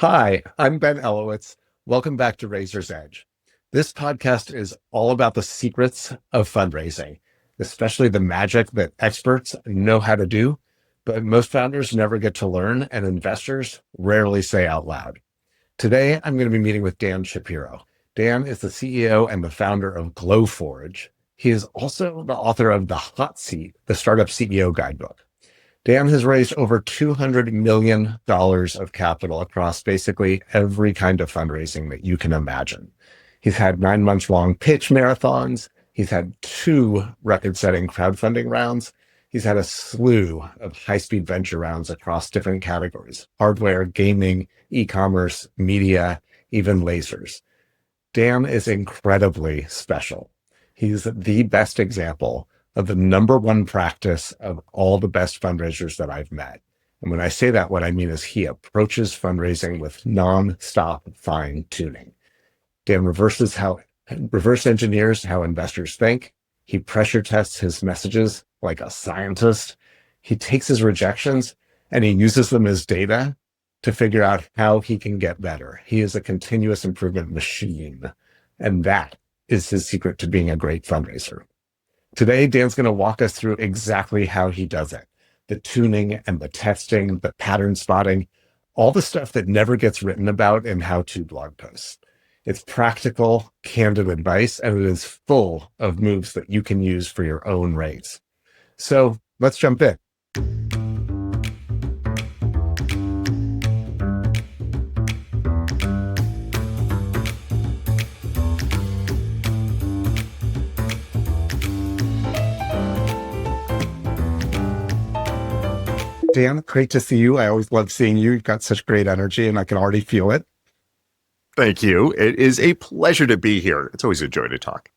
Hi, I'm Ben Elowitz. Welcome back to Razor's Edge. This podcast is all about the secrets of fundraising, especially the magic that experts know how to do, but most founders never get to learn and investors rarely say out loud. Today, I'm going to be meeting with Dan Shapiro. Dan is the CEO and the founder of Glowforge. He is also the author of The Hot Seat, the Startup CEO Guidebook. Dan has raised over $200 million of capital across basically every kind of fundraising that you can imagine. He's had 9 months long pitch marathons. He's had two record-setting crowdfunding rounds. He's had a slew of high-speed venture rounds across different categories: hardware, gaming, e-commerce, media, even lasers. Dan is incredibly special. He's the best example of the number one practice of all the best fundraisers that I've met. And when I say that, what I mean is he approaches fundraising with non-stop fine tuning. Dan reverse engineers how investors think. He pressure tests his messages like a scientist. He takes his rejections and he uses them as data to figure out how he can get better. He is a continuous improvement machine. And that is his secret to being a great fundraiser. Today, Dan's going to walk us through exactly how he does it. The tuning and the testing, the pattern spotting, all the stuff that never gets written about in how-to blog posts. It's practical, candid advice, and it is full of moves that you can use for your own raise. So let's jump in. Dan, great to see you. I always love seeing you. You've got such great energy and I can already feel it. Thank you. It is a pleasure to be here. It's always a joy to talk.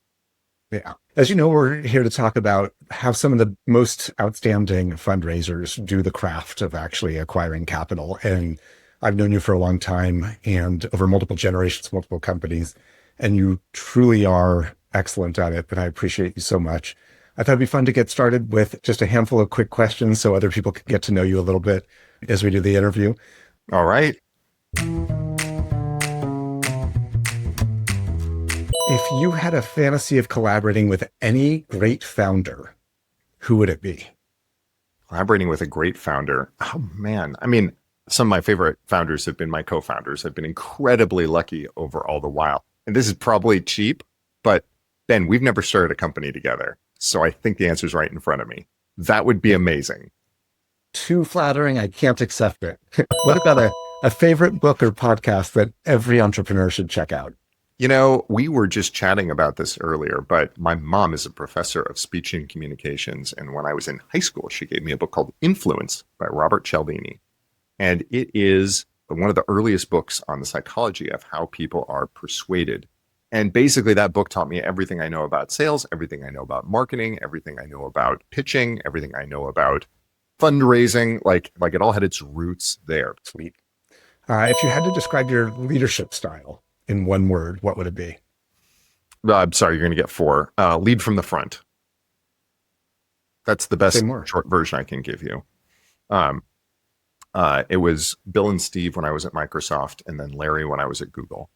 Yeah. As you know, we're here to talk about how some of the most outstanding fundraisers do the craft of actually acquiring capital. And I've known you for a long time and over multiple generations, multiple companies, and you truly are excellent at it. And I appreciate you so much. I thought it'd be fun to get started with just a handful of quick questions so other people can get to know you a little bit as we do the interview. All right. If you had a fantasy of collaborating with any great founder, who would it be? Collaborating with a great founder. Oh, man. I mean, some of my favorite founders have been my co-founders. I've been incredibly lucky over all the while. And this is probably cheap, but Ben, we've never started a company together. So I think the answer is right in front of me. That would be amazing. Too flattering. I can't accept it. What about a favorite book or podcast that every entrepreneur should check out? You know, we were just chatting about this earlier, but my mom is a professor of speech and communications. And when I was in high school, she gave me a book called Influence by Robert Cialdini. And it is one of the earliest books on the psychology of how people are persuaded. And basically that book taught me everything I know about sales, everything I know about marketing, everything I know about pitching, everything I know about fundraising, like it all had its roots there. Sweet. If you had to describe your leadership style in one word, what would it be? I'm sorry, you're going to get four. Lead from the front. That's the best short version I can give you. It was Bill and Steve when I was at Microsoft, and then Larry when I was at Google.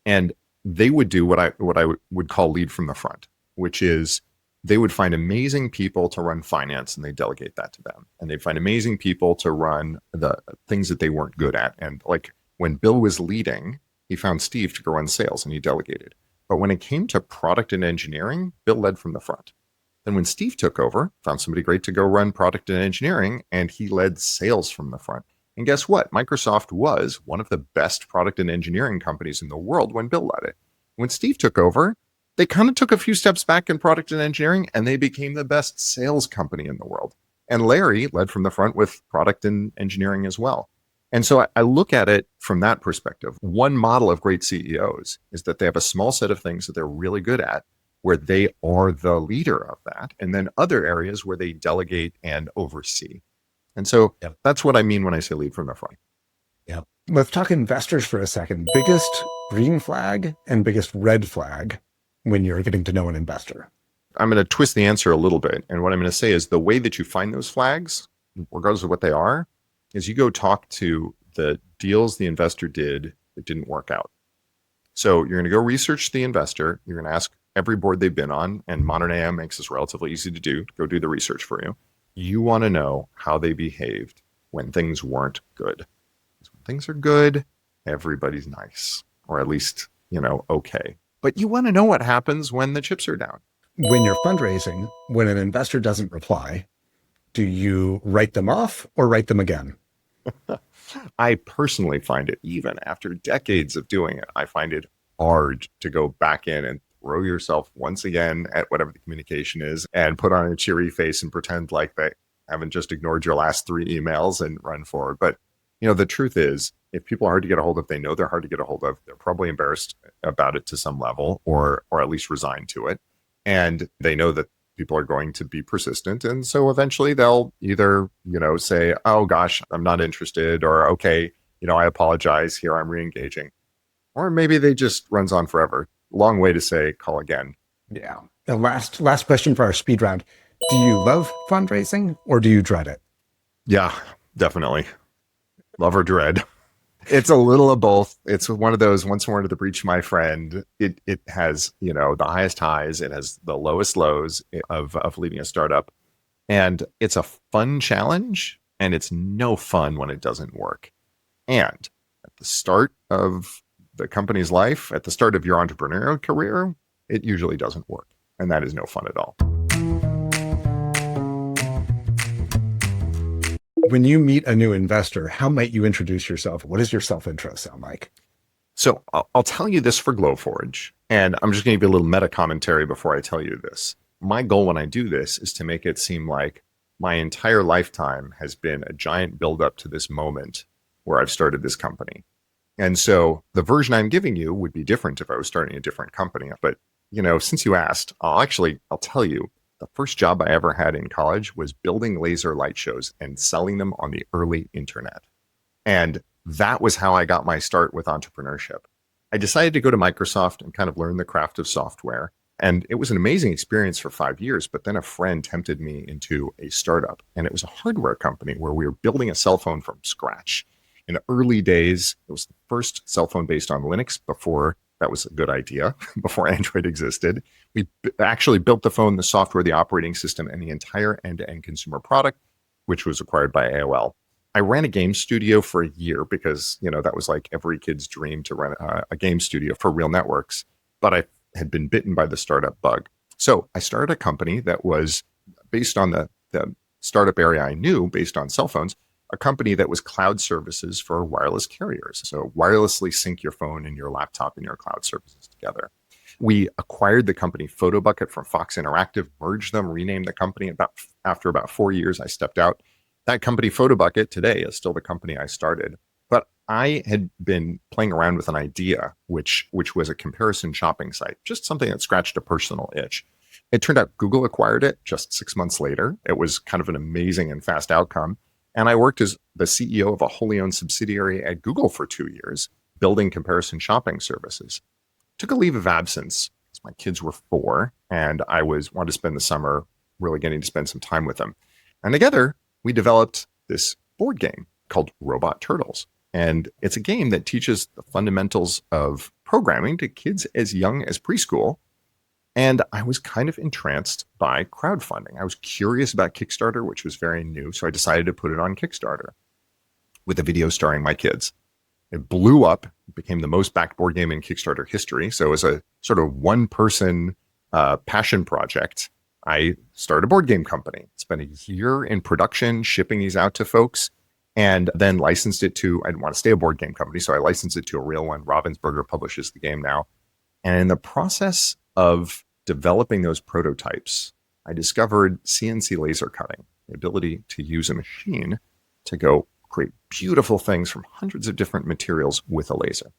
And they would do what I would call lead from the front, which is they would find amazing people to run finance and they delegate that to them. And they'd find amazing people to run the things that they weren't good at. And like when Bill was leading, he found Steve to go run sales and he delegated. But when it came to product and engineering, Bill led from the front. Then when Steve took over, found somebody great to go run product and engineering, and he led sales from the front. And guess what? Microsoft was one of the best product and engineering companies in the world when Bill led it. When Steve took over, they kind of took a few steps back in product and engineering, and they became the best sales company in the world. And Larry led from the front with product and engineering as well. And so I look at it from that perspective. One model of great CEOs is that they have a small set of things that they're really good at, where they are the leader of that, and then other areas where they delegate and oversee. And so That's what I mean when I say lead from the front. Yeah. Let's talk investors for a second. Biggest green flag and biggest red flag when you're getting to know an investor. I'm going to twist the answer a little bit. And what I'm going to say is the way that you find those flags, regardless of what they are, is you go talk to the deals the investor did that didn't work out. So you're going to go research the investor. You're going to ask every board they've been on, and modern AI makes this relatively easy to do. Go do the research for you. You want to know how they behaved when things weren't good. Because when things are good, everybody's nice, or at least, okay. But you want to know what happens when the chips are down. When you're fundraising, when an investor doesn't reply, do you write them off or write them again? I personally find it, even after decades of doing it, I find it hard to go back in and throw yourself once again at whatever the communication is and put on a cheery face and pretend like they haven't just ignored your last 3 emails and run forward. But, the truth is, if people are hard to get a hold of, they know they're hard to get a hold of, they're probably embarrassed about it to some level, or at least resigned to it. And they know that people are going to be persistent. And so eventually they'll either, say, oh gosh, I'm not interested, or okay, I apologize, here I'm re-engaging. Or maybe they just runs on forever. Long way to say, call again. Yeah. The last question for our speed round. Do you love fundraising or do you dread it? Yeah, definitely. Love or dread. It's a little of both. It's one of those, once more to the breach, my friend. It has, the highest highs. It has the lowest lows of leading a startup. And it's a fun challenge, and it's no fun when it doesn't work. And at the start of the company's life, at the start of your entrepreneurial career, it usually doesn't work. And that is no fun at all. When you meet a new investor, how might you introduce yourself? What does your self-intro sound like? So I'll tell you this for Glowforge, and I'm just going to give you a little meta commentary before I tell you this. My goal when I do this is to make it seem like my entire lifetime has been a giant buildup to this moment where I've started this company. And so the version I'm giving you would be different if I was starting a different company. But, since you asked, I'll tell you, the first job I ever had in college was building laser light shows and selling them on the early internet. And that was how I got my start with entrepreneurship. I decided to go to Microsoft and kind of learn the craft of software. And it was an amazing experience for 5 years. But then a friend tempted me into a startup, and it was a hardware company where we were building a cell phone from scratch. In the early days, it was the first cell phone based on Linux before that was a good idea, before Android existed. We actually built the phone, the software, the operating system, and the entire end-to-end consumer product, which was acquired by AOL. I ran a game studio for a year because, that was like every kid's dream to run a game studio for real networks. But I had been bitten by the startup bug. So I started a company that was based on the startup area I knew, based on cell phones, a company that was cloud services for wireless carriers. So wirelessly sync your phone and your laptop and your cloud services together. We acquired the company PhotoBucket from Fox Interactive, merged them, renamed the company. After about 4 years, I stepped out. That company, PhotoBucket, today is still the company I started. But I had been playing around with an idea, which was a comparison shopping site, just something that scratched a personal itch. It turned out Google acquired it just 6 months later. It was kind of an amazing and fast outcome. And I worked as the CEO of a wholly owned subsidiary at Google for 2 years, building comparison shopping services. Took a leave of absence because my kids were 4, and I wanted to spend the summer really getting to spend some time with them. And together, we developed this board game called Robot Turtles. And it's a game that teaches the fundamentals of programming to kids as young as preschool. And I was kind of entranced by crowdfunding. I was curious about Kickstarter, which was very new. So I decided to put it on Kickstarter with a video starring my kids. It blew up, became the most backed board game in Kickstarter history. So as a sort of one-person passion project, I started a board game company. Spent a year in production, shipping these out to folks, and then licensed it to, I didn't want to stay a board game company, so I licensed it to a real one. Ravensburger publishes the game now. And in the process of developing those prototypes, I discovered CNC laser cutting, the ability to use a machine to go create beautiful things from hundreds of different materials with a laser.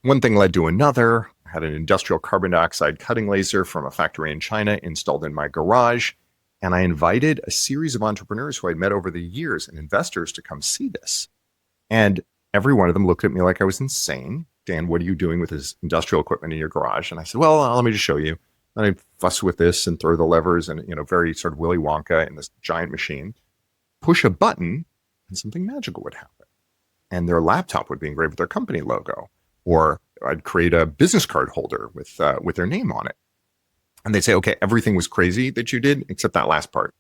One thing led to another. I had an industrial carbon dioxide cutting laser from a factory in China installed in my garage. And I invited a series of entrepreneurs who I'd met over the years and investors to come see this. And every one of them looked at me like I was insane. Dan, what are you doing with this industrial equipment in your garage? And I said, well, let me just show you. And I'd fuss with this and throw the levers and, very sort of Willy Wonka in this giant machine, push a button, and something magical would happen. and their laptop would be engraved with their company logo, or I'd create a business card holder with their name on it. And they'd say, okay, everything was crazy that you did except that last part.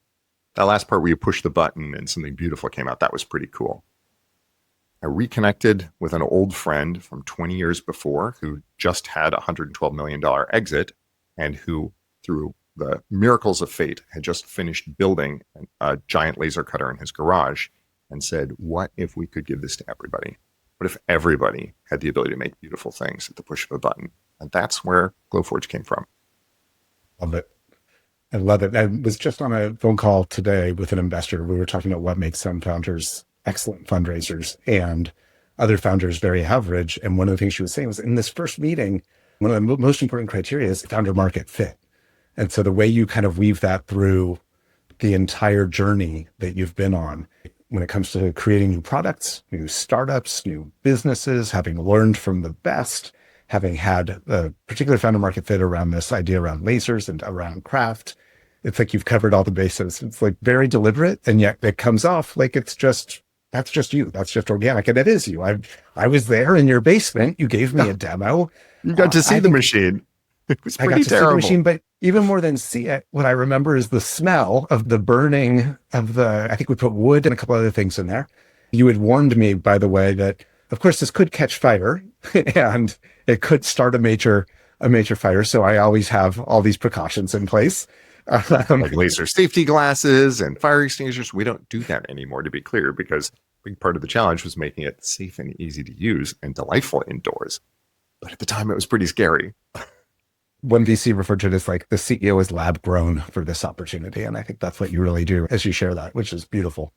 That last part where you push the button and something beautiful came out, that was pretty cool. I reconnected with an old friend from 20 years before who just had a $112 million exit and who, through the miracles of fate, had just finished building a giant laser cutter in his garage and said, what if we could give this to everybody? What if everybody had the ability to make beautiful things at the push of a button? And that's where Glowforge came from. Love it. I love it. I was just on a phone call today with an investor. We were talking about what makes some founders excellent fundraisers and other founders very average. And one of the things she was saying was in this first meeting, one of the most important criteria is founder market fit. And so the way you kind of weave that through the entire journey that you've been on when it comes to creating new products, new startups, new businesses, having learned from the best, having had a particular founder market fit around this idea around lasers and around craft. It's like you've covered all the bases. It's like very deliberate, and yet it comes off like it's just, that's just you. That's just organic. And it is you. I was there in your basement. You gave me a demo. You got to see the machine. It was I got pretty to terrible. see the machine, but even more than see it, what I remember is the smell of the burning of I think we put wood and a couple other things in there. You had warned me, by the way, that of course this could catch fire and it could start a major fire. So I always have all these precautions in place. Like laser safety glasses and fire extinguishers. We don't do that anymore, to be clear, because a big part of the challenge was making it safe and easy to use and delightful indoors. But at the time, it was pretty scary. One VC referred to it as like the CEO is lab grown for this opportunity. And I think that's what you really do as you share that, which is beautiful.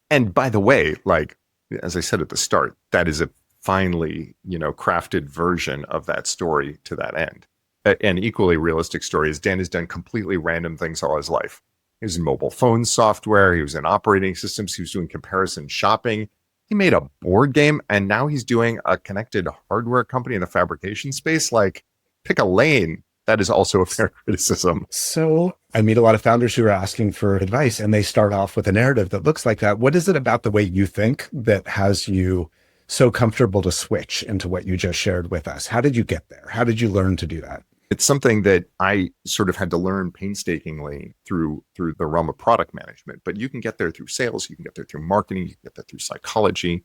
And by the way, like, as I said at the start, that is a finely, crafted version of that story to that end. An equally realistic story is Dan has done completely random things all his life. He was in mobile phone software. He was in operating systems. He was doing comparison shopping. He made a board game, and now he's doing a connected hardware company in the fabrication space. Like, pick a lane. That is also a fair criticism. So I meet a lot of founders who are asking for advice, and they start off with a narrative that looks like that. What is it about the way you think that has you so comfortable to switch into what you just shared with us? How did you get there? How did you learn to do that? It's something that I sort of had to learn painstakingly through the realm of product management. But you can get there through sales, you can get there through marketing, you can get there through psychology.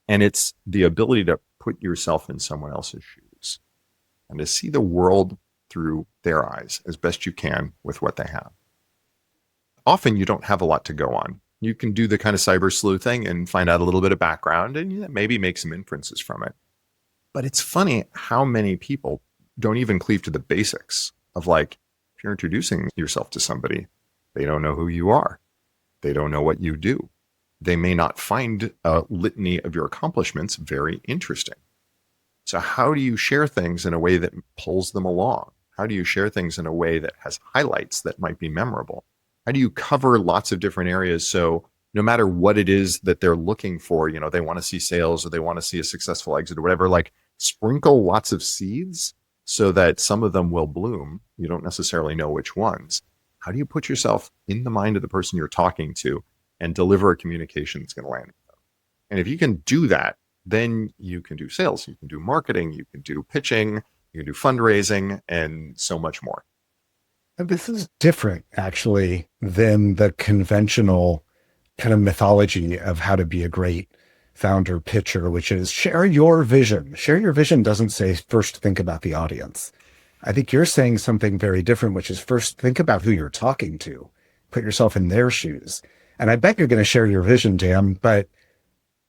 And it's the ability to put yourself in someone else's shoes and to see the world through their eyes as best you can with what they have. Often you don't have a lot to go on. You can do the kind of cyber sleuthing and find out a little bit of background and maybe make some inferences from it. But it's funny how many people don't even cleave to the basics of, like, if you're introducing yourself to somebody, they don't know who you are. They don't know what you do. They may not find a litany of your accomplishments very interesting. So how do you share things in a way that pulls them along? How do you share things in a way that has highlights that might be memorable? How do you cover lots of different areas so no matter what it is that they're looking for, they want to see sales or they want to see a successful exit or whatever, like, sprinkle lots of seeds so that some of them will bloom. You don't necessarily know which ones. How do you put yourself in the mind of the person you're talking to and deliver a communication that's going to land with them? And if you can do that, then you can do sales, you can do marketing, you can do pitching, you can do fundraising, and so much more. And this is different, actually, than the conventional kind of mythology of how to be a great founder pitcher, which is share your vision. Share your vision doesn't say first think about the audience. I think you're saying something very different, which is first think about who you're talking to, put yourself in their shoes. And I bet you're going to share your vision, Dan, but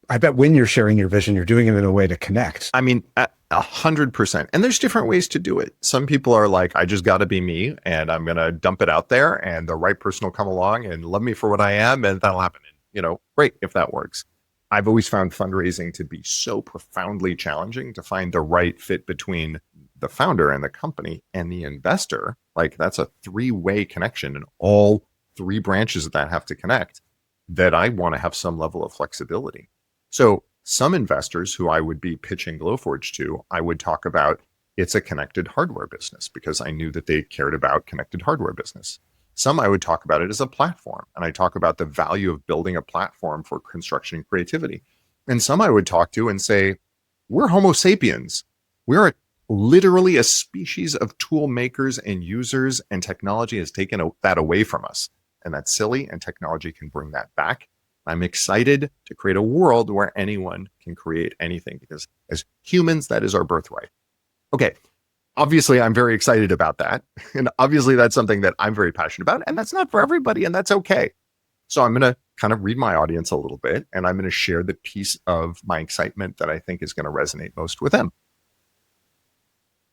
I bet when you're sharing your vision, you're doing it in a way to connect. I mean, 100%. And there's different ways to do it. Some people are like, I just got to be me and I'm going to dump it out there and the right person will come along and love me for what I am and that'll happen. And, great if that works. I've always found fundraising to be so profoundly challenging to find the right fit between the founder and the company and the investor. Like, that's a three-way connection and all three branches of that have to connect, that I want to have some level of flexibility. So some investors who I would be pitching Glowforge to, I would talk about it's a connected hardware business because I knew that they cared about connected hardware business. Some I would talk about it as a platform, and I talk about the value of building a platform for construction and creativity. And some I would talk to and say, we're Homo sapiens. We're literally a species of tool makers and users, and technology has taken that away from us. And that's silly, and technology can bring that back. I'm excited to create a world where anyone can create anything, because as humans, that is our birthright. Okay, obviously, I'm very excited about that. And obviously, that's something that I'm very passionate about. And that's not for everybody, and that's okay. So I'm going to kind of read my audience a little bit, and I'm going to share the piece of my excitement that I think is going to resonate most with them.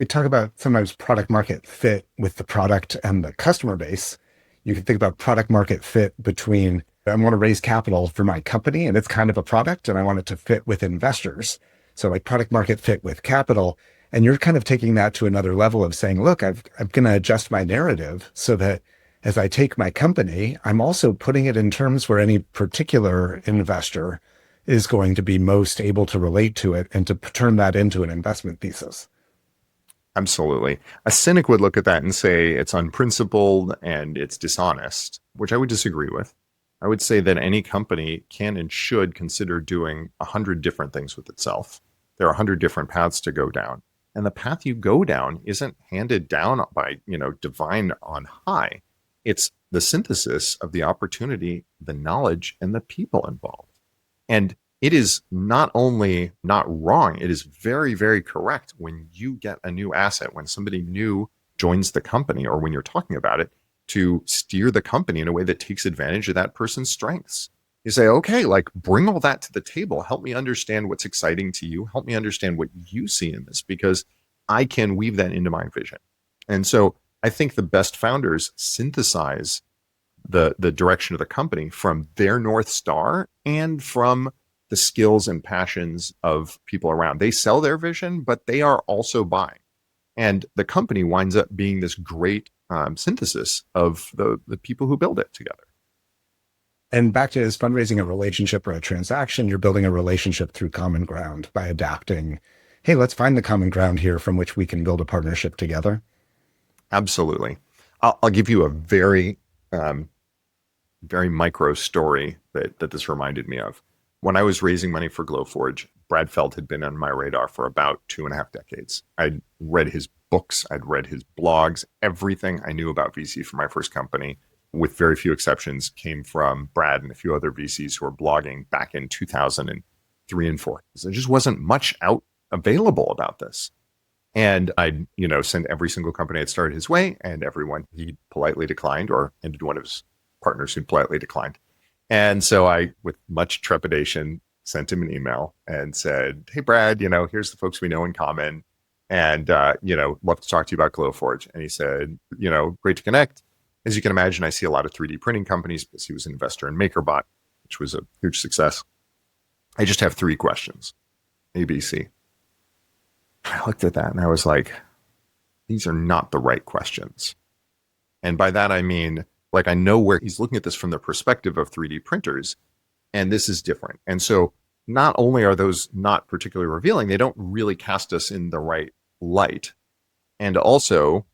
We talk about sometimes product market fit with the product and the customer base. You can think about product market fit between, I want to raise capital for my company and it's kind of a product and I want it to fit with investors. So like product market fit with capital. And you're kind of taking that to another level of saying, look, I'm going to adjust my narrative so that as I take my company, I'm also putting it in terms where any particular investor is going to be most able to relate to it and to turn that into an investment thesis. Absolutely. A cynic would look at that and say it's unprincipled and it's dishonest, which I would disagree with. I would say that any company can and should consider doing 100 different things with itself. There are 100 different paths to go down. And the path you go down isn't handed down by, divine on high. It's the synthesis of the opportunity, the knowledge, and the people involved. And it is not only not wrong, it is very, very correct when you get a new asset, when somebody new joins the company, or when you're talking about it, to steer the company in a way that takes advantage of that person's strengths. You say, okay, like bring all that to the table. Help me understand what's exciting to you. Help me understand what you see in this, because I can weave that into my vision. And so I think the best founders synthesize the direction of the company from their North Star and from the skills and passions of people around. They sell their vision, but they are also buying. And the company winds up being this great synthesis of the people who build it together. And back to, is fundraising a relationship or a transaction? You're building a relationship through common ground by adapting. Hey, let's find the common ground here from which we can build a partnership together. Absolutely. I'll give you a very, very micro story that this reminded me of. When I was raising money for Glowforge, Brad Feld had been on my radar for about 2.5 decades. I'd read his books, I'd read his blogs, everything I knew about VC for my first company, with very few exceptions, came from Brad and a few other VCs who were blogging back in 2003 and 4. There just wasn't much out available about this. And I'd, send every single company I'd started his way, and everyone he politely declined, or ended one of his partners who politely declined. And so I, with much trepidation, sent him an email and said, hey, Brad, here's the folks we know in common. And, love to talk to you about Glowforge. And he said, great to connect. As you can imagine, I see a lot of 3D printing companies because he was an investor in MakerBot, which was a huge success. I just have 3 questions, A, B, C. I looked at that and I was like, these are not the right questions. And by that, I mean, like, I know where he's looking at this from the perspective of 3D printers, and this is different. And so not only are those not particularly revealing, they don't really cast us in the right light. And also,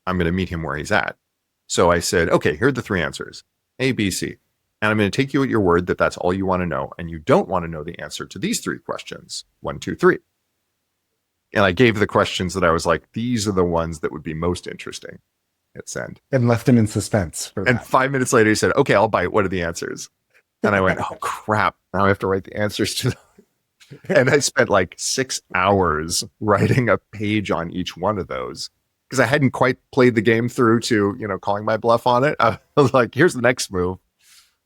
I'm going to meet him where he's at. So I said, okay, here are the 3 answers, A, B, C. And I'm going to take you at your word that that's all you want to know. And you don't want to know the answer to these 3 questions, 1, 2, 3. And I gave the questions that I was like, these are the ones that would be most interesting. Hit send. And left him in suspense for that. And 5 minutes later, he said, okay, I'll bite. What are the answers? And I went, oh, crap. Now I have to write the answers to them. And I spent like 6 hours writing a page on each one of those because I hadn't quite played the game through to, calling my bluff on it. I was like, here's the next move.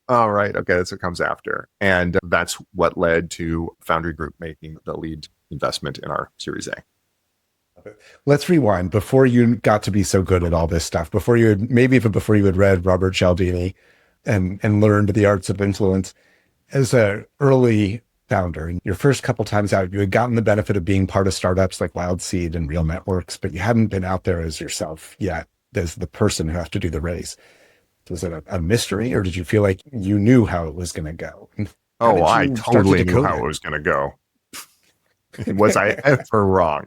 All right. Okay. That's what comes after. And that's what led to Foundry Group making the lead investment in our Series A. Let's rewind before you got to be so good at all this stuff, before you had, maybe even before you had read Robert Cialdini and learned the arts of influence. As an early founder, and your first couple times out, you had gotten the benefit of being part of startups like Wild Seed and Real Networks, but you hadn't been out there as yourself yet, as the person who has to do the race. Was it a mystery, or did you feel like you knew how it was going to go? Oh, I totally knew how it was going to go. Was I ever wrong?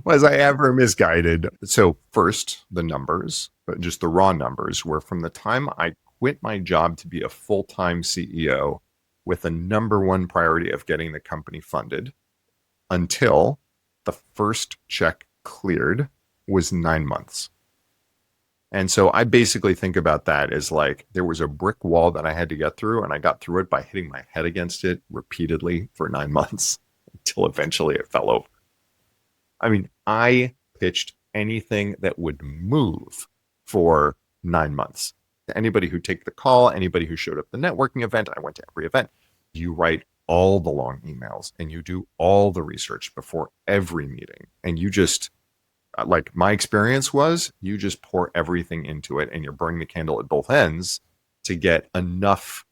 Was I ever misguided? So first, the numbers, but just the raw numbers, were from the time I quit my job to be a full-time CEO with the number one priority of getting the company funded until the first check cleared was 9 months. And so I basically think about that as like there was a brick wall that I had to get through, and I got through it by hitting my head against it repeatedly for 9 months until eventually it fell over. I mean, I pitched anything that would move for 9 months. Anybody who take the call, anybody who showed up at the networking event, I went to every event. You write all the long emails and you do all the research before every meeting. And you just, like my experience was, you just pour everything into it and you're burning the candle at both ends to get enough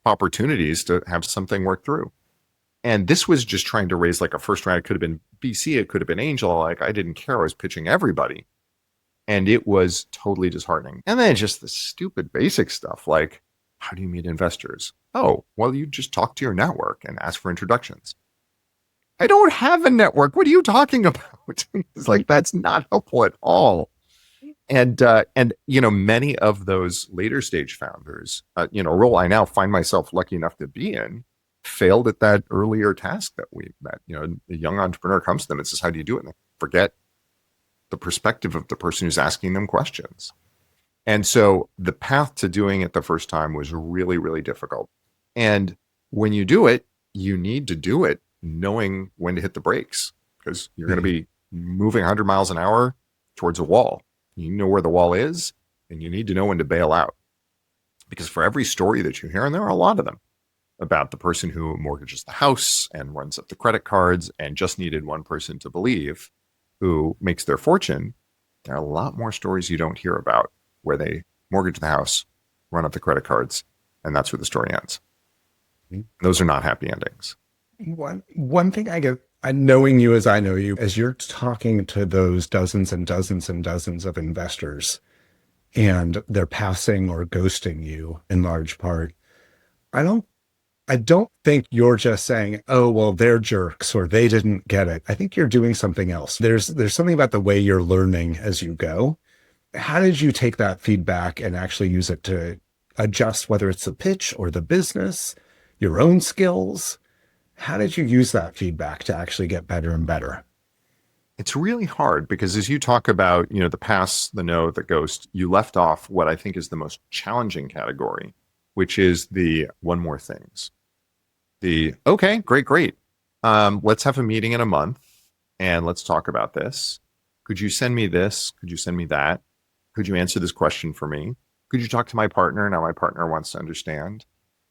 opportunities to have something work through. And this was just trying to raise like a first round. It could have been BC, it could have been Angel. Like I didn't care. I was pitching everybody. And it was totally disheartening. And then just the stupid basic stuff like, how do you meet investors? Oh, well, you just talk to your network and ask for introductions. I don't have a network. What are you talking about? It's like, that's not helpful at all. And many of those later stage founders, a role I now find myself lucky enough to be in, failed at that earlier task that we met. A young entrepreneur comes to them and says, how do you do it? And they forget the perspective of the person who's asking them questions. And so the path to doing it the first time was really, really difficult. And when you do it, you need to do it knowing when to hit the brakes, because you're going to be moving 100 miles an hour towards a wall. You know where the wall is, and you need to know when to bail out. Because for every story that you hear, and there are a lot of them, about the person who mortgages the house and runs up the credit cards and just needed one person to believe who makes their fortune, there are a lot more stories you don't hear about where they mortgage the house, run up the credit cards, and that's where the story ends. Those are not happy endings. One thing I get, knowing you as I know you, as you're talking to those dozens and dozens and dozens of investors, and they're passing or ghosting you in large part, I don't think you're just saying, oh, well, they're jerks or they didn't get it. I think you're doing something else. There's something about the way you're learning as you go. How did you take that feedback and actually use it to adjust, whether it's the pitch or the business, your own skills? How did you use that feedback to actually get better and better? It's really hard because as you talk about, the pass, the no, the ghost, you left off what I think is the most challenging category, which is the one more things. The, okay, great. Let's have a meeting in a month and let's talk about this. Could you send me this? Could you send me that? Could you answer this question for me? Could you talk to my partner? Now my partner wants to understand.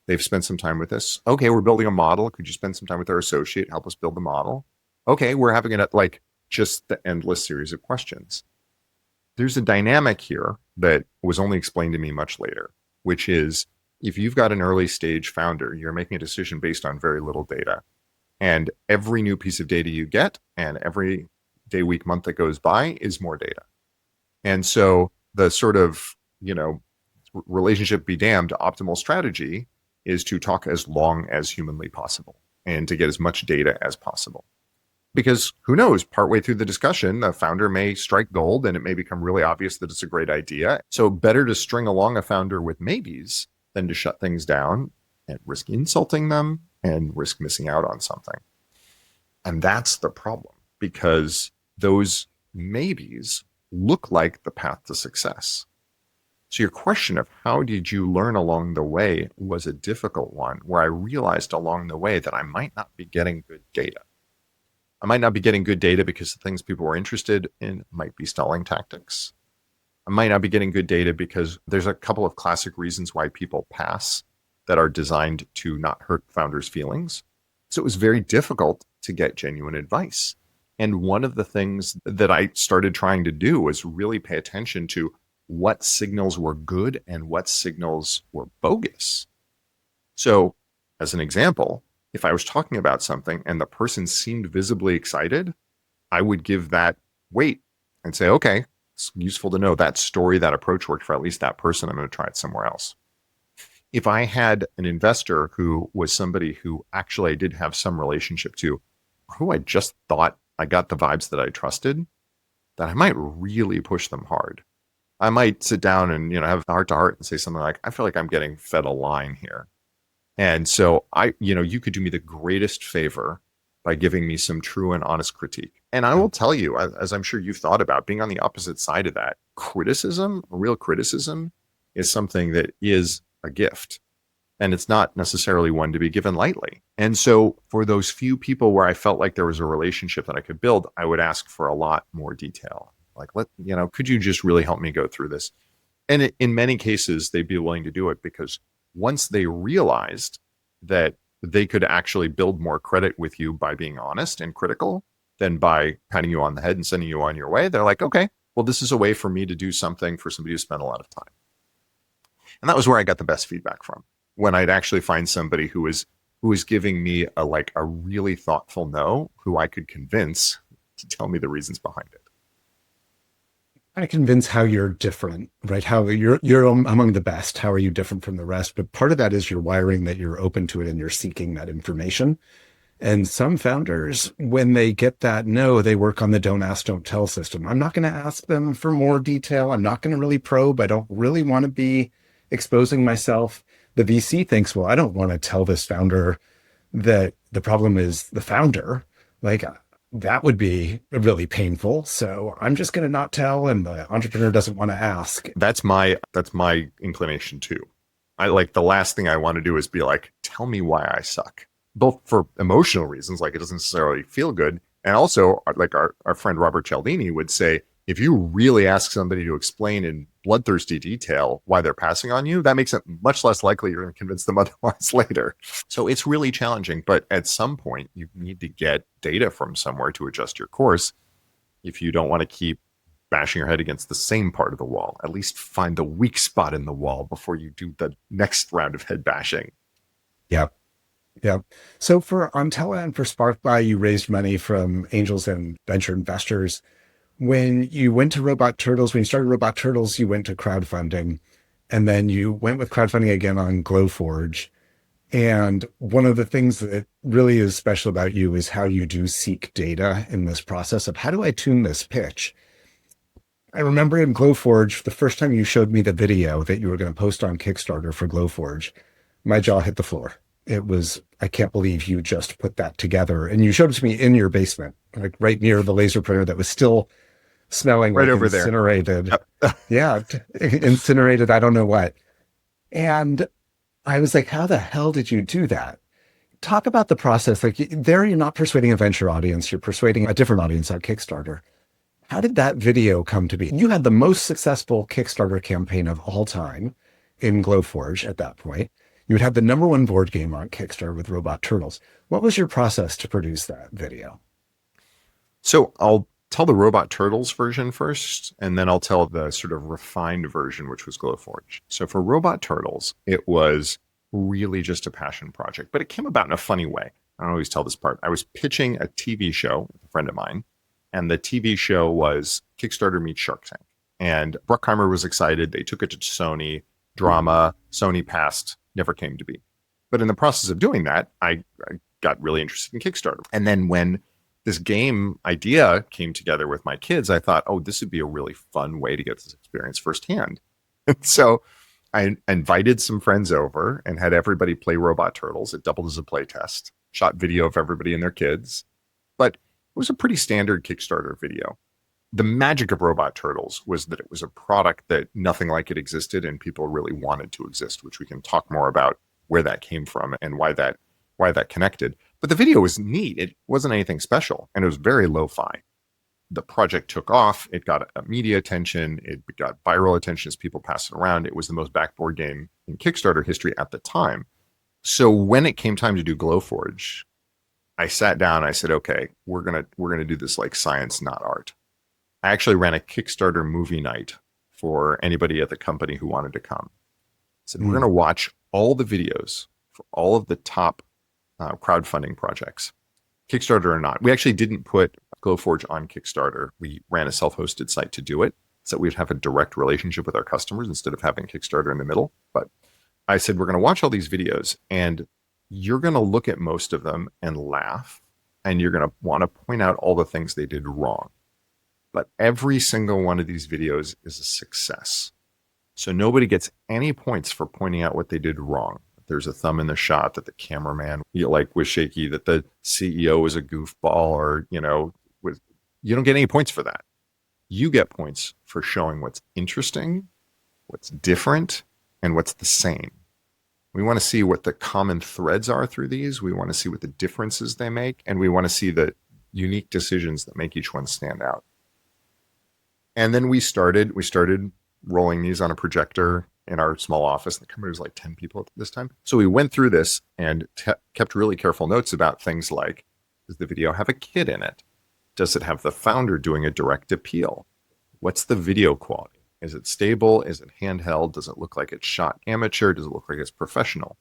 They've spent some time with us. Okay, we're building a model. Could you spend some time with our associate, help us build the model? Okay, we're having just the endless series of questions. There's a dynamic here that was only explained to me much later, which is if you've got an early stage founder, you're making a decision based on very little data. And every new piece of data you get and every day, week, month that goes by is more data. And so the sort of, relationship be damned optimal strategy is to talk as long as humanly possible and to get as much data as possible. Because who knows, partway through the discussion, the founder may strike gold and it may become really obvious that it's a great idea. So better to string along a founder with maybes than to shut things down and risk insulting them and risk missing out on something. And that's the problem, because those maybes look like the path to success. So your question of how did you learn along the way was a difficult one, where I realized along the way that I might not be getting good data. I might not be getting good data because the things people were interested in might be stalling tactics. I might not be getting good data because there's a couple of classic reasons why people pass that are designed to not hurt founders' feelings. So it was very difficult to get genuine advice. And one of the things that I started trying to do was really pay attention to what signals were good and what signals were bogus. So as an example, if I was talking about something and the person seemed visibly excited, I would give that weight and say, okay, it's useful to know that story, that approach worked for at least that person. I'm going to try it somewhere else. If I had an investor who was somebody who actually I did have some relationship to, who I just thought I got the vibes that I trusted, then I might really push them hard. I might sit down and have a heart to heart and say something like, I feel like I'm getting fed a line here. And so you could do me the greatest favor by giving me some true and honest critique. And I will tell you, as I'm sure you've thought about, being on the opposite side of that, criticism, real criticism, is something that is a gift. And it's not necessarily one to be given lightly. And so for those few people where I felt like there was a relationship that I could build, I would ask for a lot more detail. Like, could you just really help me go through this? And in many cases, they'd be willing to do it, because once they realized that they could actually build more credit with you by being honest and critical than by patting you on the head and sending you on your way, they're like, okay, well, this is a way for me to do something for somebody who spent a lot of time. And that was where I got the best feedback from, when I'd actually find somebody who was giving me a really thoughtful no, who I could convince to tell me the reasons behind it. I convince how you're different, right? How you're among the best. How are you different from the rest? But part of that is your wiring, that you're open to it and you're seeking that information. And some founders, when they get that no, they work on the don't ask, don't tell system. I'm not going to ask them for more detail. I'm not going to really probe. I don't really want to be exposing myself. The VC thinks, well, I don't want to tell this founder that the problem is the founder. Like, that would be really painful. So I'm just going to not tell. And the entrepreneur doesn't want to ask. That's my inclination too. The last thing I want to do is be like, tell me why I suck, both for emotional reasons, like it doesn't necessarily feel good. And also, like our friend Robert Cialdini would say, if you really ask somebody to explain in bloodthirsty detail why they're passing on you, that makes it much less likely you're going to convince them otherwise later. So it's really challenging. But at some point, you need to get data from somewhere to adjust your course. If you don't want to keep bashing your head against the same part of the wall, at least find the weak spot in the wall before you do the next round of head bashing. Yeah. Yeah. So for Ontella and for SparkBuy, you raised money from angels and venture investors. When you went to Robot Turtles, when you started Robot Turtles, you went to crowdfunding, and then you went with crowdfunding again on Glowforge. And one of the things that really is special about you is how you do seek data in this process of, how do I tune this pitch? I remember in Glowforge, the first time you showed me the video that you were going to post on Kickstarter for Glowforge, my jaw hit the floor. It was, I can't believe you just put that together. And you showed it to me in your basement, like right near the laser printer that was still smelling right like over incinerated. There. Yeah, incinerated, I don't know what. And I was like, how the hell did you do that? Talk about the process. Like, there, you're not persuading a venture audience, you're persuading a different audience on Kickstarter. How did that video come to be? You had the most successful Kickstarter campaign of all time in Glowforge at that point. You would have the #1 board game on Kickstarter with Robot Turtles. What was your process to produce that video? So I'll tell the Robot Turtles version first, and then I'll tell the sort of refined version, which was Glowforge. So for Robot Turtles, it was really just a passion project, but it came about in a funny way. I don't always tell this part. I was pitching a TV show with a friend of mine, and the TV show was Kickstarter meets Shark Tank. And Bruckheimer was excited. They took it to Sony. Drama, Sony passed, never came to be. But in the process of doing that, I got really interested in Kickstarter. And then when this game idea came together with my kids, I thought, oh, this would be a really fun way to get this experience firsthand. And so I invited some friends over and had everybody play Robot Turtles. It doubled as a play test, shot video of everybody and their kids. But it was a pretty standard Kickstarter video. The magic of Robot Turtles was that it was a product that nothing like it existed and people really wanted to exist, which we can talk more about where that came from and why that connected. But the video was neat. It wasn't anything special, and it was very lo-fi. The project took off. It got media attention. It got viral attention as people passed it around. It was the most backed board game in Kickstarter history at the time. So when it came time to do Glowforge, I sat down. I said, okay, we're gonna do this like science, not art. I actually ran a Kickstarter movie night for anybody at the company who wanted to come. I said, we're going to watch all the videos for all of the top crowdfunding projects, Kickstarter or not. We actually didn't put Glowforge on Kickstarter. We ran a self-hosted site to do it so we'd have a direct relationship with our customers instead of having Kickstarter in the middle. But I said, we're going to watch all these videos and you're going to look at most of them and laugh, and you're going to want to point out all the things they did wrong. But every single one of these videos is a success. So nobody gets any points for pointing out what they did wrong. there's a thumb in the shot, that the cameraman was shaky, that the CEO was a goofball, or you don't get any points for that. You get points for showing what's interesting, what's different, and what's the same. We want to see what the common threads are through these. We want to see what the differences they make, and we want to see the unique decisions that make each one stand out. And then we started rolling these on a projector in our small office. The company was like 10 people at this time. So we went through this and kept really careful notes about things like, does the video have a kid in it? Does it have the founder doing a direct appeal? What's the video quality? Is it stable? Is it handheld? Does it look like it's shot amateur? Does it look like it's professional?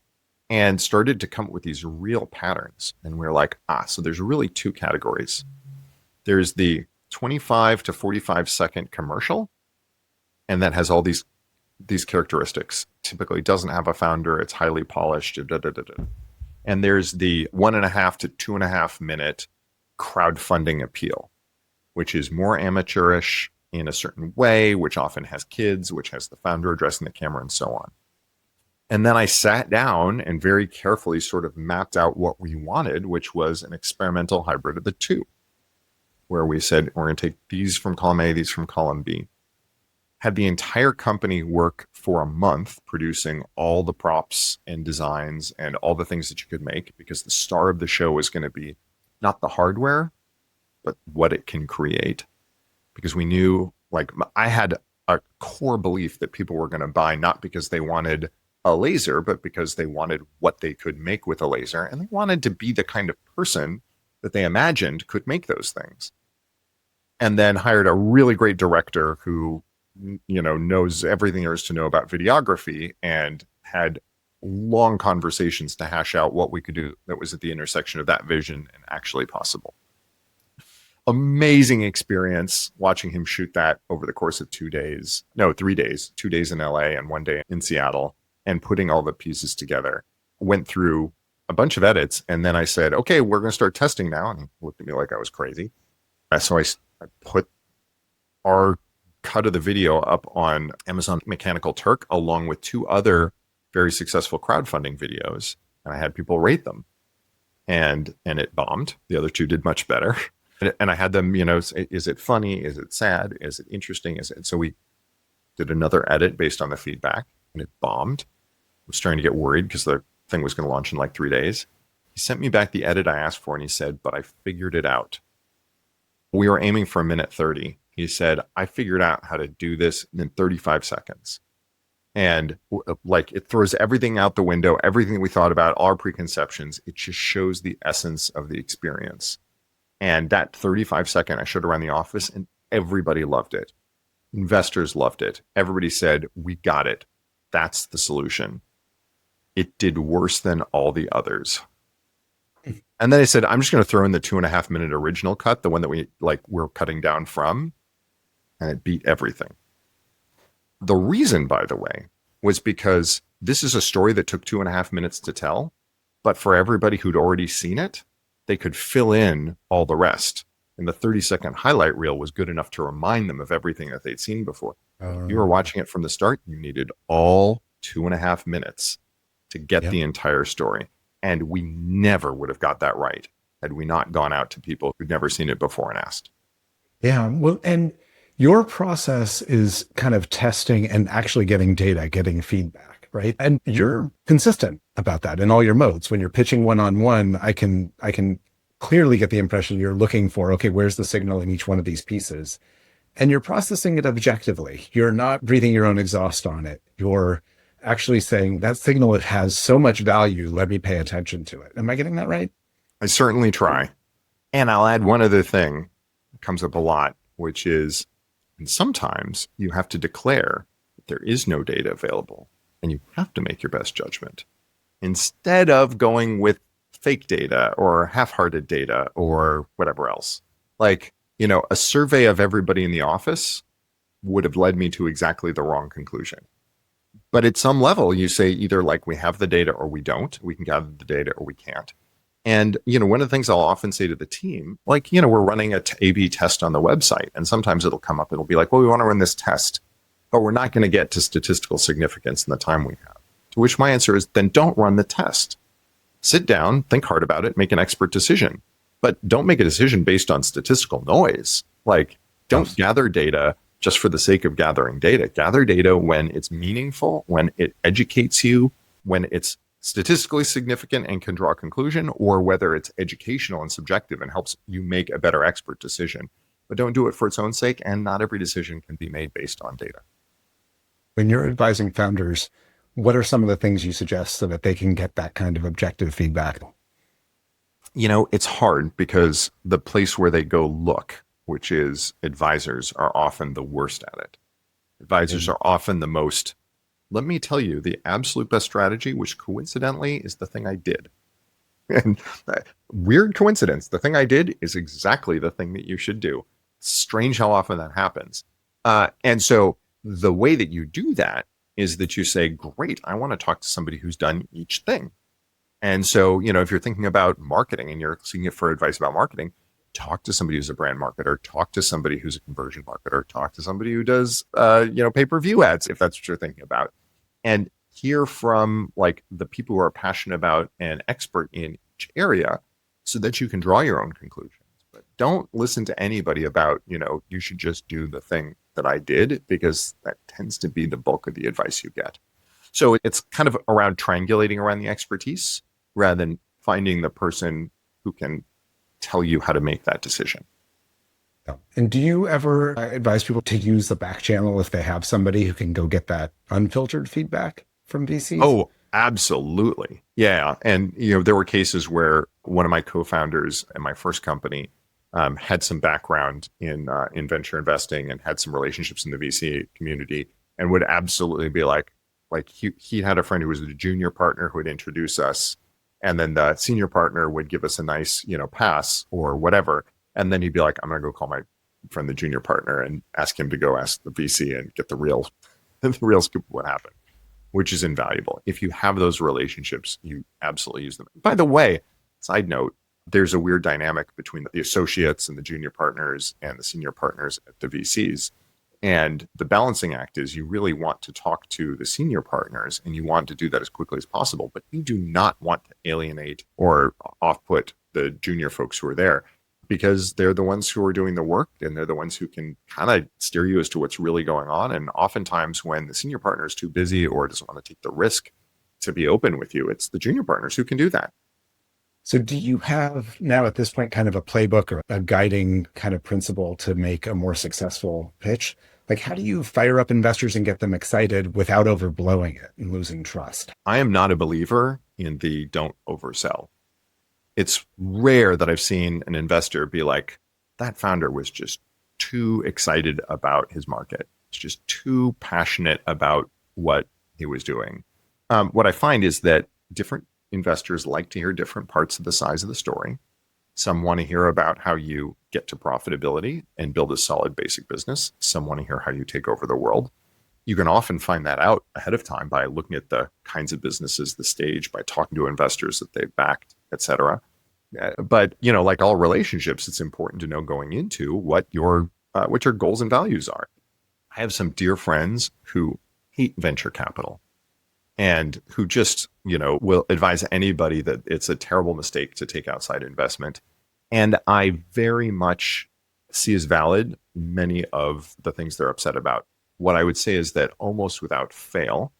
And started to come up with these real patterns. And we're like, so there's really two categories. There's the 25 to 45 second commercial, and that has all these characteristics. Typically doesn't have a founder. It's highly polished. And there's the 1.5 to 2.5 minute crowdfunding appeal, which is more amateurish in a certain way, which often has kids, which has the founder addressing the camera, and so on. And then I sat down and very carefully sort of mapped out what we wanted, which was an experimental hybrid of the two, where we said, we're going to take these from column A, these from column B. Had the entire company work for a month producing all the props and designs and all the things that you could make, because the star of the show was going to be not the hardware, but what it can create. Because we knew, I had a core belief that people were going to buy not because they wanted a laser, but because they wanted what they could make with a laser, and they wanted to be the kind of person that they imagined could make those things. And then hired a really great director who knows everything there is to know about videography, and had long conversations to hash out what we could do that was at the intersection of that vision and actually possible. Amazing experience watching him shoot that over the course of 3 days, 2 days in LA and 1 day in Seattle, and putting all the pieces together. Went through a bunch of edits, and then I said, okay, we're going to start testing now. And he looked at me like I was crazy. So I put our cut of the video up on Amazon Mechanical Turk, along with 2 other very successful crowdfunding videos, and I had people rate them, and it bombed. The other 2 did much better, and I had them, is it funny? Is it sad? Is it interesting? So we did another edit based on the feedback, and it bombed. I was starting to get worried because the thing was going to launch in 3 days. He sent me back the edit I asked for, and he said, but I figured it out. We were aiming for 1:30. He said, I figured out how to do this in 35 seconds. And it throws everything out the window, everything we thought about, all our preconceptions. It just shows the essence of the experience. And that 35-second, I showed around the office, and everybody loved it. Investors loved it. Everybody said, we got it. That's the solution. It did worse than all the others. And then I said, I'm just going to throw in the 2.5 minute original cut, the one that we're cutting down from, and it beat everything. The reason, by the way, was because this is a story that took 2.5 minutes to tell, but for everybody who'd already seen it, they could fill in all the rest. And the 30-second highlight reel was good enough to remind them of everything that they'd seen before. If you were watching it from the start, you needed all 2.5 minutes to get the entire story. And we never would have got that right had we not gone out to people who'd never seen it before and asked. Yeah. Well, and your process is kind of testing and actually getting data, getting feedback, right? And you're consistent about that in all your modes. When you're pitching one-on-one, I can clearly get the impression you're looking for, okay, where's the signal in each one of these pieces? And you're processing it objectively. You're not breathing your own exhaust on it. You're actually saying that signal, it has so much value, let me pay attention to it. Am I getting that right? I certainly try. And I'll add one other thing that comes up a lot, which is, and sometimes you have to declare that there is no data available, and you have to make your best judgment instead of going with fake data or half-hearted data or whatever else. A survey of everybody in the office would have led me to exactly the wrong conclusion. But at some level, you say either we have the data or we don't. We can gather the data or we can't. And, one of the things I'll often say to the team, we're running a A/B test on the website, and sometimes it'll come up, it'll be like, well, we want to run this test, but we're not going to get to statistical significance in the time we have. To which my answer is, then don't run the test. Sit down, think hard about it, make an expert decision. But don't make a decision based on statistical noise. Like, don't gather data just for the sake of gathering data. Gather data when it's meaningful, when it educates you, when it's statistically significant and can draw a conclusion, or whether it's educational and subjective and helps you make a better expert decision. But don't do it for its own sake, and not every decision can be made based on data. When you're advising founders, what are some of the things you suggest so that they can get that kind of objective feedback? It's hard because the place where they go look, which is advisors, are often the worst at it. Advisors are often the most, let me tell you, the absolute best strategy, which coincidentally is the thing I did. And weird coincidence, the thing I did is exactly the thing that you should do. Strange how often that happens. And so the way that you do that is that you say, great, I want to talk to somebody who's done each thing. And so, if you're thinking about marketing and you're seeking for advice about marketing, talk to somebody who's a brand marketer, talk to somebody who's a conversion marketer, talk to somebody who does, pay-per-view ads, if that's what you're thinking about. And hear from like the people who are passionate about and expert in each area so that you can draw your own conclusions. But don't listen to anybody about, you should just do the thing that I did, because that tends to be the bulk of the advice you get. So it's kind of around triangulating around the expertise rather than finding the person who can tell you how to make that decision. And do you ever advise people to use the back channel if they have somebody who can go get that unfiltered feedback from VCs? Oh, absolutely. Yeah. And, there were cases where one of my co-founders in my first company had some background in venture investing and had some relationships in the VC community, and would absolutely be like he had a friend who was a junior partner who would introduce us, and then the senior partner would give us a nice, pass or whatever. And then he'd be like, I'm going to go call my friend, the junior partner, and ask him to go ask the VC and get the real scoop of what happened, which is invaluable. If you have those relationships, you absolutely use them. By the way, side note, there's a weird dynamic between the associates and the junior partners and the senior partners at the VCs. And the balancing act is you really want to talk to the senior partners, and you want to do that as quickly as possible, but you do not want to alienate or off-put the junior folks who are there, because they're the ones who are doing the work, and they're the ones who can kind of steer you as to what's really going on. And oftentimes when the senior partner is too busy or doesn't want to take the risk to be open with you, it's the junior partners who can do that. So do you have now at this point kind of a playbook or a guiding kind of principle to make a more successful pitch? Like, how do you fire up investors and get them excited without overblowing it and losing trust? I am not a believer in the don't oversell. It's rare that I've seen an investor be like, that founder was just too excited about his market. It's just too passionate about what he was doing. What I find is that different investors like to hear different parts of the size of the story. Some want to hear about how you get to profitability and build a solid basic business. Some want to hear how you take over the world. You can often find that out ahead of time by looking at the kinds of businesses, the stage, by talking to investors that they've backed, et cetera. But, like all relationships, it's important to know going into what your goals and values are. I have some dear friends who hate venture capital and who just, will advise anybody that it's a terrible mistake to take outside investment. And I very much see as valid many of the things they're upset about. What I would say is that almost without fail,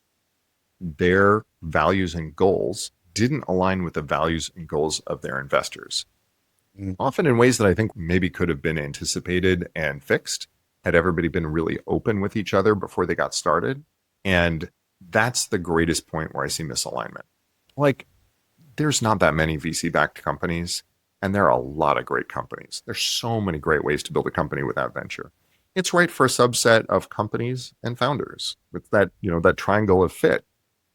their values and goals didn't align with the values and goals of their investors. Often in ways that I think maybe could have been anticipated and fixed had everybody been really open with each other before they got started. And that's the greatest point where I see misalignment. Like, there's not that many VC-backed companies, and there are a lot of great companies. There's so many great ways to build a company without venture. It's right for a subset of companies and founders with that, that triangle of fit.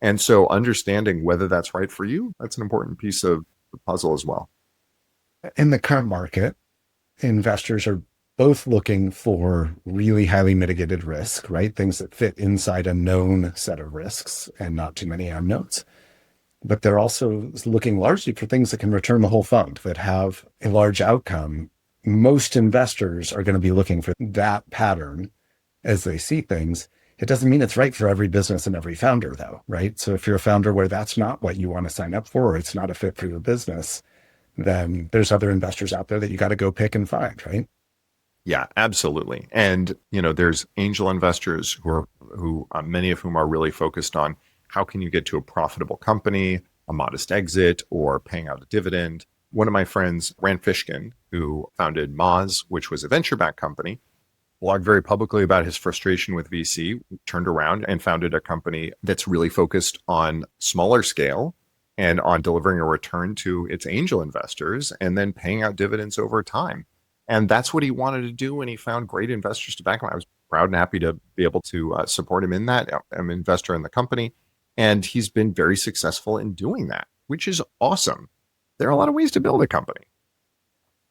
And so understanding whether that's right for you, that's an important piece of the puzzle as well. In the current market, investors are both looking for really highly mitigated risk, right? Things that fit inside a known set of risks and not too many unknowns. But they're also looking largely for things that can return the whole fund, that have a large outcome. Most investors are going to be looking for that pattern as they see things. It doesn't mean it's right for every business and every founder, though, right? So if you're a founder where that's not what you want to sign up for, or it's not a fit for your business, then there's other investors out there that you got to go pick and find, right? Yeah, absolutely. And there's angel investors who many of whom are really focused on how can you get to a profitable company, a modest exit, or paying out a dividend. One of my friends, Rand Fishkin, who founded Moz, which was a venture-backed company, blogged very publicly about his frustration with VC, turned around and founded a company that's really focused on smaller scale and on delivering a return to its angel investors and then paying out dividends over time. And that's what he wanted to do when he found great investors to back him. I was proud and happy to be able to support him in that. I'm an investor in the company, and he's been very successful in doing that, which is awesome. There are a lot of ways to build a company.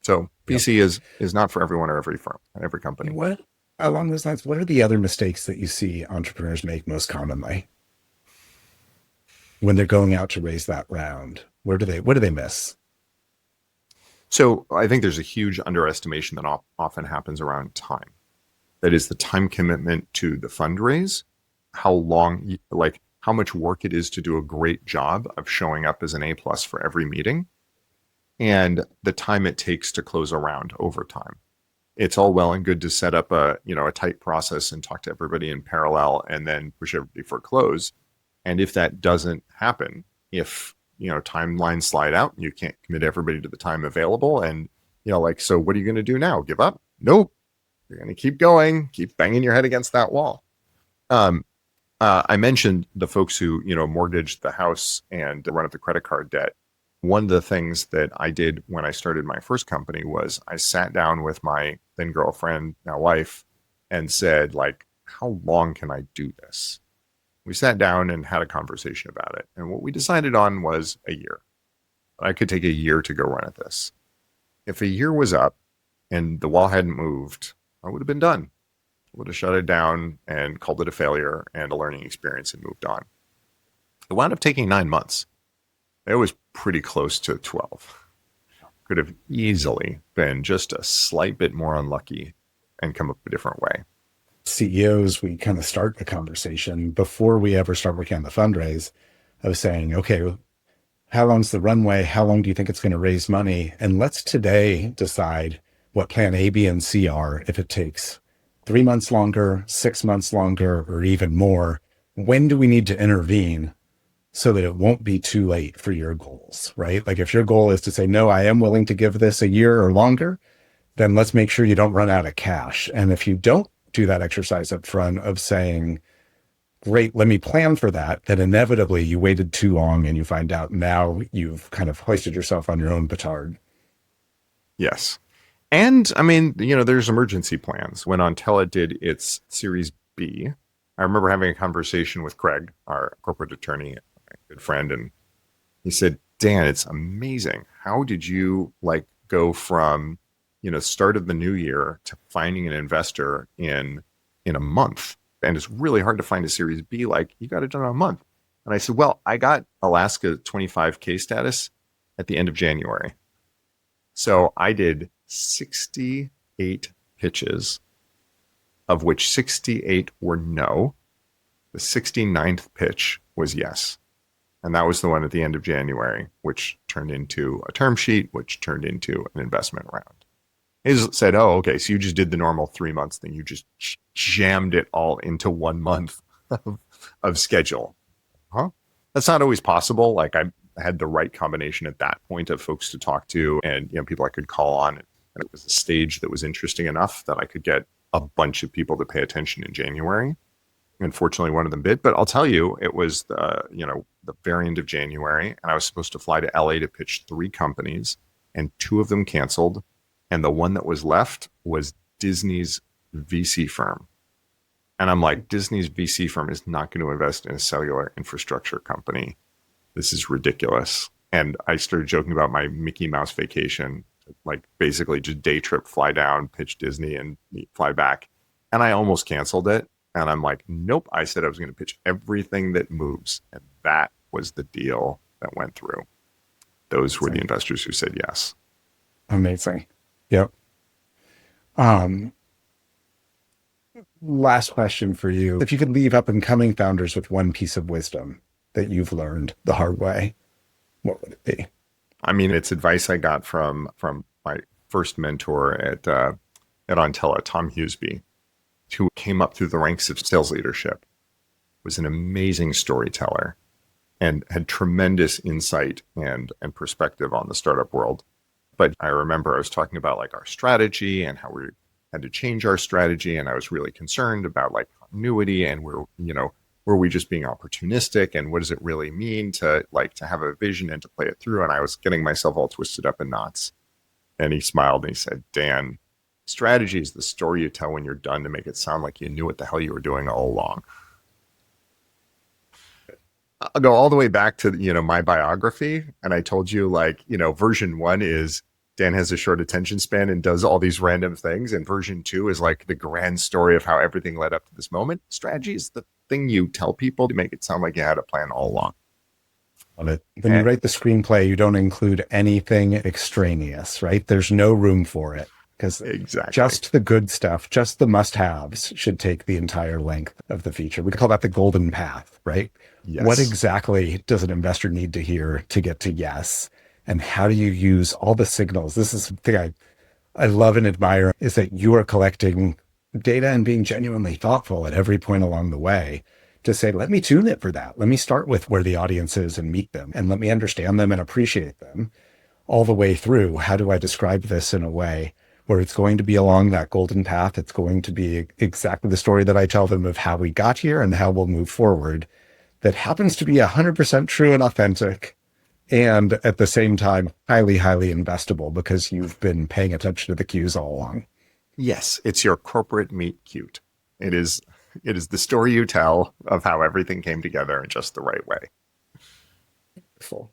So Yep. VC is not for everyone or every firm and every company. What along those lines, what are the other mistakes that you see entrepreneurs make most commonly when they're going out to raise that round? What do they miss? So I think there's a huge underestimation that often happens around time. That is the time commitment to the fundraise, how long, like how much work it is to do a great job of showing up as an A plus for every meeting, and the time it takes to close a round over time. It's all well and good to set up a tight process and talk to everybody in parallel and then push everybody for close. And if that doesn't happen, if timelines slide out and you can't commit everybody to the time available, and so what are you going to do now? Give up? Nope. You're going to keep going, keep banging your head against that wall. I mentioned the folks who mortgaged the house and run up the credit card debt. One of the things that I did when I started my first company was I sat down with my then girlfriend, now wife, and said, like, how long can I do this? We sat down and had a conversation about it. And what we decided on was a year. I could take a year to go run at this. If a year was up and the wall hadn't moved, I would have been done. I would have shut it down and called it a failure and a learning experience and moved on. It wound up taking 9 months. It was pretty close to 12. Could have easily been just a slight bit more unlucky and come up a different way. CEOs, we kind of start the conversation before we ever start working on the fundraise of saying, okay, how long's the runway? How long do you think it's going to raise money? And let's today decide what plan A, B, and C are. If it takes 3 months longer, 6 months longer, or even more, when do we need to intervene so that it won't be too late for your goals, right? Like if your goal is to say, no, I am willing to give this a year or longer, then let's make sure you don't run out of cash. And if you don't do that exercise up front of saying, great, let me plan for that, then inevitably you waited too long and you find out now you've kind of hoisted yourself on your own petard. Yes. And I mean, there's emergency plans. When Ontella did its Series B, I remember having a conversation with Craig, our corporate attorney, a good friend, and he said, Dan, it's amazing. How did you go from, start of the new year to finding an investor in a month? And it's really hard to find a Series B. You got it done in a month. And I said, well, I got Alaska 25K status at the end of January. So I did 68 pitches, of which 68 were no. The 69th pitch was yes. And that was the one at the end of January, which turned into a term sheet, which turned into an investment round. He said, oh, okay, so you just did the normal 3 months thing. You just jammed it all into 1 month of schedule. Huh? That's not always possible. I had the right combination at that point of folks to talk to and people I could call on. And it was a stage that was interesting enough that I could get a bunch of people to pay attention in January. Unfortunately, one of them bid, but I'll tell you, it was the very end of January, and I was supposed to fly to LA to pitch 3 companies, and 2 of them canceled. And the one that was left was Disney's VC firm. And I'm like, Disney's VC firm is not going to invest in a cellular infrastructure company. This is ridiculous. And I started joking about my Mickey Mouse vacation, basically just day trip, fly down, pitch Disney and fly back. And I almost canceled it. And I'm like, nope. I said I was going to pitch everything that moves. And that was the deal that went through. Those were the investors who said yes. Amazing. Yep. last question for you. If you could leave up and coming founders with one piece of wisdom that you've learned the hard way, what would it be? I mean, it's advice I got from my first mentor at Ontella, Tom Hughesby, who came up through the ranks of sales leadership, was an amazing storyteller, and had tremendous insight and perspective on the startup world. But I remember I was talking about like our strategy and how we had to change our strategy, and I was really concerned about like continuity and were we just being opportunistic, and what does it really mean to have a vision and to play it through? And I was getting myself all twisted up in knots. And he smiled and he said, Dan, strategy is the story you tell when you're done to make it sound like you knew what the hell you were doing all along. I'll go all the way back to, my biography. And I told you version 1 is Dan has a short attention span and does all these random things. And version 2 is like the grand story of how everything led up to this moment. Strategy is the thing you tell people to make it sound like you had a plan all along. Love it. When you write the screenplay, you don't include anything extraneous, right? There's no room for it because just the good stuff, just the must-haves should take the entire length of the feature. We call that the golden path, right? Yes. What exactly does an investor need to hear to get to yes? And how do you use all the signals? This is the thing I love and admire, is that you are collecting data and being genuinely thoughtful at every point along the way to say, let me tune it for that. Let me start with where the audience is and meet them, and let me understand them and appreciate them all the way through. How do I describe this in a way where it's going to be along that golden path? It's going to be exactly the story that I tell them of how we got here and how we'll move forward. That happens to be 100% true and authentic. And at the same time, highly, highly investable because you've been paying attention to the cues all along. Yes, it's your corporate meet cute. It is the story you tell of how everything came together in just the right way. Wonderful.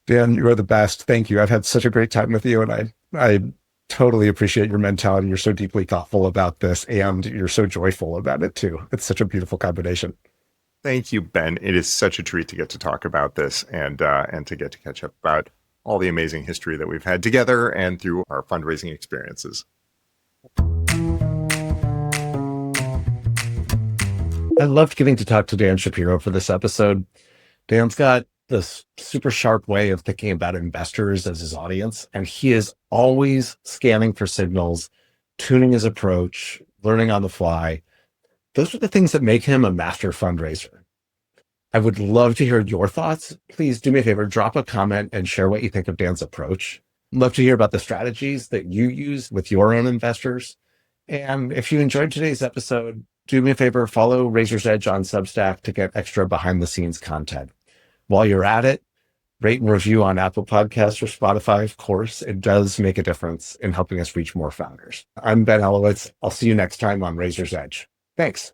Dan, you are the best. Thank you. I've had such a great time with you, and I totally appreciate your mentality. You're so deeply thoughtful about this, and you're so joyful about it too. It's such a beautiful combination. Thank you, Ben. It is such a treat to get to talk about this and to get to catch up about all the amazing history that we've had together and through our fundraising experiences. I loved getting to talk to Dan Shapiro for this episode. Dan's got this super sharp way of thinking about investors as his audience, and he is always scanning for signals, tuning his approach, learning on the fly. Those are the things that make him a master fundraiser. I would love to hear your thoughts. Please do me a favor, drop a comment and share what you think of Dan's approach. I'd love to hear about the strategies that you use with your own investors. And if you enjoyed today's episode, do me a favor, follow Razor's Edge on Substack to get extra behind the scenes content. While you're at it, rate and review on Apple Podcasts or Spotify, of course. It does make a difference in helping us reach more founders. I'm Ben Elowitz. I'll see you next time on Razor's Edge. Thanks.